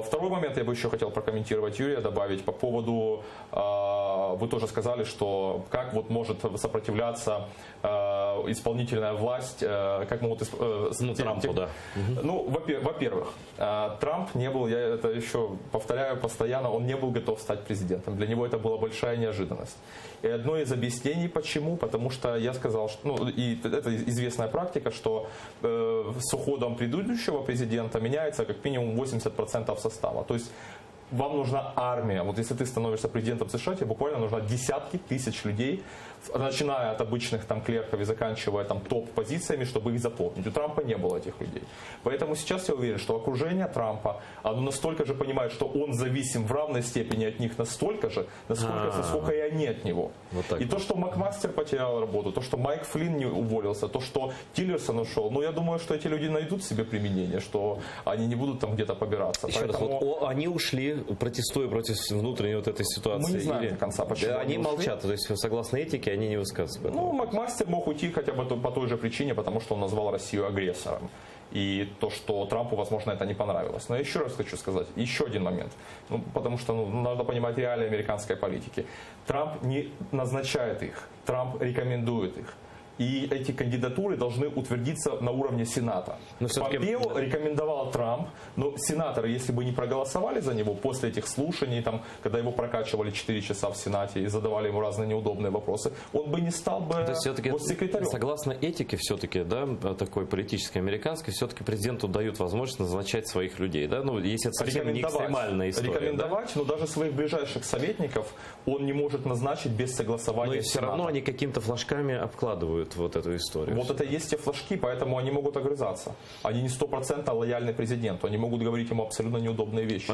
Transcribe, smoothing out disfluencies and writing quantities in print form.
Второй момент я бы еще хотел прокомментировать, Юрия, добавить по поводу, вы тоже сказали, что как вот может сопротивляться исполнительная власть, как могут Трампу, да. Ну, во-первых, Трамп не был, я это еще повторяю постоянно, он не был готов стать президентом. Для него это была большая неожиданность. И одно из объяснений почему, потому что я сказал, что, ну, и это известная практика, что с уходом предыдущего президента меняется как минимум 80% состава. То есть вам нужна армия. Вот если ты становишься президентом США, тебе буквально нужно десятки тысяч людей, начиная от обычных там клерков и заканчивая там топ-позициями, чтобы их заполнить. У Трампа не было этих людей. Поэтому сейчас я уверен, что окружение Трампа, оно настолько же понимает, что он зависим в равной степени от них настолько же, насколько и они от него. Вот и то, что Макмастер потерял работу, то, что Майк Флинн не уволился, то, что Тиллерсон ушел, ну я думаю, что эти люди найдут себе применение, что они не будут там где-то побираться. Еще раз, вот, они ушли, протестуя против внутренней вот этой ситуации. Мы не знаем до конца, почему они молчат, то есть согласно этике они не высказываются. Ну, Макмастер мог уйти хотя бы по той же причине, потому что он назвал Россию агрессором. И то, что Трампу, возможно, это не понравилось. Но я еще раз хочу сказать, еще один момент. Ну, потому что надо понимать реалии американской политики. Трамп не назначает их, Трамп рекомендует их. И эти кандидатуры должны утвердиться на уровне Сената. Помпео рекомендовал Трамп, но сенаторы, если бы не проголосовали за него после этих слушаний, там, когда его прокачивали 4 часа в Сенате и задавали ему разные неудобные вопросы, он бы не стал бы госсекретарем. Согласно этике все-таки, да, такой политической американской, все-таки президенту дают возможность назначать своих людей. Да? Ну, если это совсем не экстремальная история. Рекомендовать, да? Но даже своих ближайших советников он не может назначить без согласования Сената. Но все равно они какими-то флажками обкладывают вот эту историю. Вот это и есть те флажки, поэтому они могут огрызаться. Они не 100% лояльны президенту, они могут говорить ему абсолютно неудобные вещи.